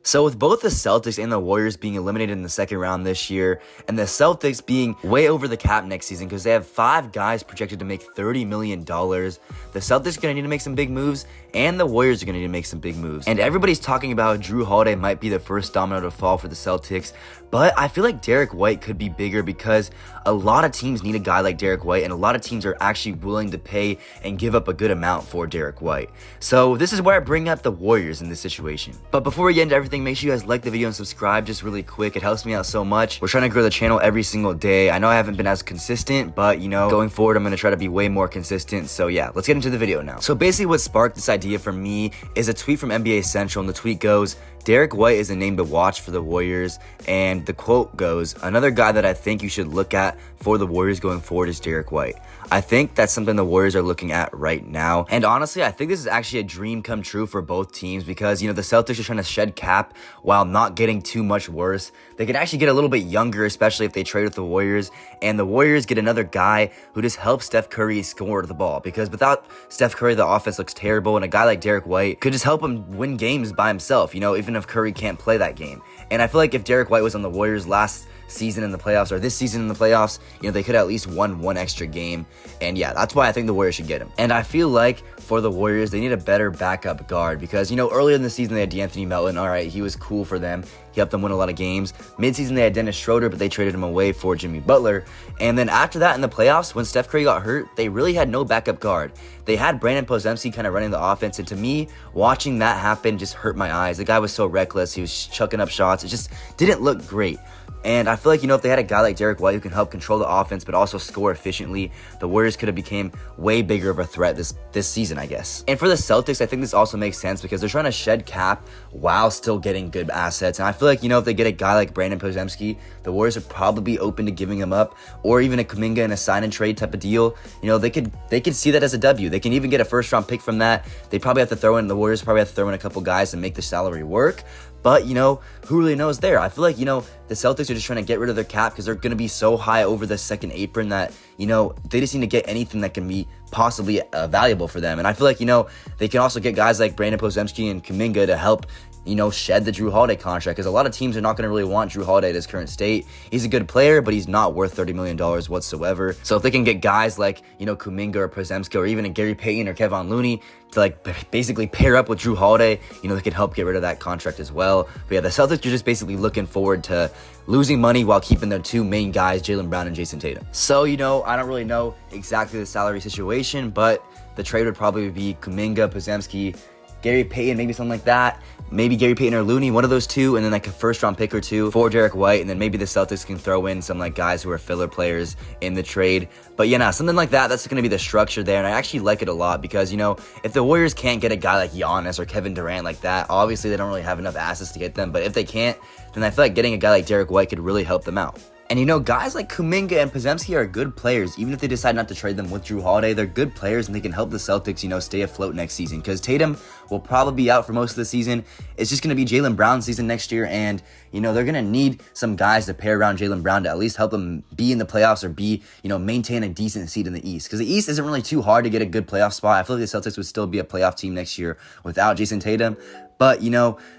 So with both the Celtics and the Warriors being eliminated in the second round this year, and the Celtics being way over the cap next season because they have 5 guys projected to make $30 million, the Celtics are going to need to make some big moves, and the Warriors are going to need to make some big moves. And everybody's talking about Jrue Holiday might be the first domino to fall for the Celtics, but I feel like Derrick White could be bigger because a lot of teams need a guy like Derrick White, and a lot of teams are actually willing to pay and give up a good amount for Derrick White. So this is where I bring up the Warriors in this situation. But before we get into everything, make sure you guys like the video and subscribe just really quick. It helps me out so much. We're trying to grow the channel every single day. I know I haven't been as consistent, but going forward, I'm going to try to be way more consistent. So yeah, let's get into the video now. So basically what sparked this idea for me is a tweet from NBA Central, and the tweet goes, Derrick White is a name to watch for the Warriors, and the quote goes, another guy that I think you should look at for the Warriors going forward is Derrick White. I think that's something the Warriors are looking at right now, and honestly, I think this is actually a dream come true for both teams because, the Celtics are trying to shed cap while not getting too much worse. They could actually get a little bit younger, especially if they trade with the Warriors, and the Warriors get another guy who just helps Steph Curry score the ball because without Steph Curry, the offense looks terrible, and a guy like Derrick White could just help him win games by himself, even if Curry can't play that game. And I feel like if Derrick White was on the Warriors last season in the playoffs or this season in the playoffs, they could at least won one extra game. And yeah, that's why I think the Warriors should get him. And I feel like for the Warriors, they need a better backup guard because, earlier in the season, they had DeAnthony Melton. All right, he was cool for them. He helped them win a lot of games. Midseason, they had Dennis Schroeder, but they traded him away for Jimmy Butler. And then after that in the playoffs, when Steph Curry got hurt, they really had no backup guard. They had Brandon Podziemski kind of running the offense, and to me, watching that happen just hurt my eyes. The guy was so reckless. He was chucking up shots. It just didn't look great. And I feel like, if they had a guy like Derrick White who can help control the offense but also score efficiently, the Warriors could have became way bigger of a threat this season, I guess. And for the Celtics, I think this also makes sense because they're trying to shed cap while still getting good assets. And I feel like, if they get a guy like Brandon Podziemski, the Warriors would probably be open to giving him up, or even a Kuminga and a sign and trade type of deal. They could see that as a W. They can even get a first round pick from that. They probably have to the Warriors probably have to throw in a couple guys to make the salary work. But, who really knows there? I feel like, the Celtics are just trying to get rid of their cap because they're going to be so high over the second apron that, they just need to get anything that can be possibly valuable for them. And I feel like, they can also get guys like Brandon Podziemski and Kuminga to help, shed the Jrue Holiday contract because a lot of teams are not going to really want Jrue Holiday at his current state. He's a good player, but he's not worth $30 million whatsoever. So if they can get guys like, Kuminga or Podziemski or even a Gary Payton or Kevon Looney to basically pair up with Jrue Holiday, they could help get rid of that contract as well. But yeah, the Celtics are just basically looking forward to losing money while keeping their two main guys, Jaylen Brown and Jason Tatum. So, I don't really know exactly the salary situation, but the trade would probably be Kuminga, Podziemski, Gary Payton, maybe something like that. Maybe Gary Payton or Looney, one of those two, and then a first round pick or two for Derrick White, and then maybe the Celtics can throw in some guys who are filler players in the trade. But something like that, that's going to be the structure there, and I actually like it a lot because, if the Warriors can't get a guy like Giannis or Kevin Durant like that, obviously they don't really have enough assets to get them, but if they can't, then I feel like getting a guy like Derrick White could really help them out. And guys like Kuminga and Podziemski are good players. Even if they decide not to trade them with Jrue Holiday, they're good players and they can help the Celtics, stay afloat next season. Because Tatum will probably be out for most of the season. It's just going to be Jaylen Brown's season next year. And, they're going to need some guys to pair around Jaylen Brown to at least help them be in the playoffs or maintain a decent seed in the East. Because the East isn't really too hard to get a good playoff spot. I feel like the Celtics would still be a playoff team next year without Jason Tatum. But,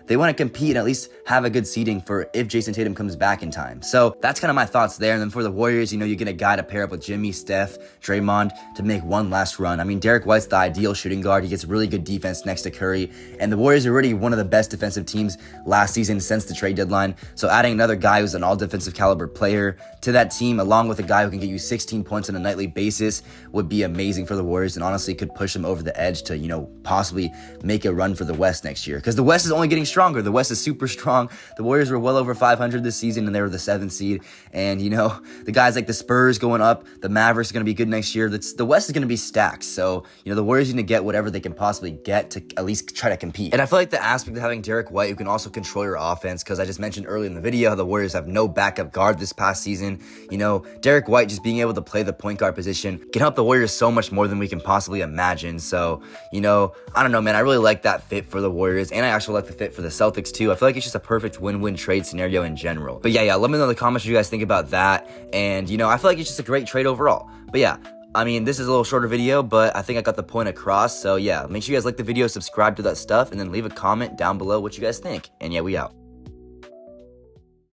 they want to compete and at least have a good seeding for if Jason Tatum comes back in time. So that's kind of my thoughts there. And then for the Warriors, you get a guy to pair up with Jimmy, Steph, Draymond to make one last run. I mean, Derrick White's the ideal shooting guard. He gets really good defense next to Curry. And the Warriors are already one of the best defensive teams last season since the trade deadline. So adding another guy who's an all-defensive caliber player to that team, along with a guy who can get you 16 points on a nightly basis, would be amazing for the Warriors and honestly could push them over the edge to, possibly make a run for the West next year. Because the West is only getting stronger. The West is super strong. The Warriors were well over 500 this season, and they were the 7th seed. And, the guys like the Spurs going up, the Mavericks are going to be good next year. The West is going to be stacked. So, the Warriors need to get whatever they can possibly get to at least try to compete. And I feel like the aspect of having Derrick White who can also control your offense, because I just mentioned earlier in the video how the Warriors have no backup guard this past season. Derrick White just being able to play the point guard position can help the Warriors so much more than we can possibly imagine. So, I don't know, man. I really like that fit for the Warriors, and I actually like the fit for the Celtics too. I feel like it's just a perfect win-win trade scenario in general. But yeah, let me know in the comments what you guys think about that. And, I feel like it's just a great trade overall. But yeah, I mean, this is a little shorter video, but I think I got the point across. So yeah, make sure you guys like the video, subscribe to that stuff, and then leave a comment down below what you guys think. And yeah, we out.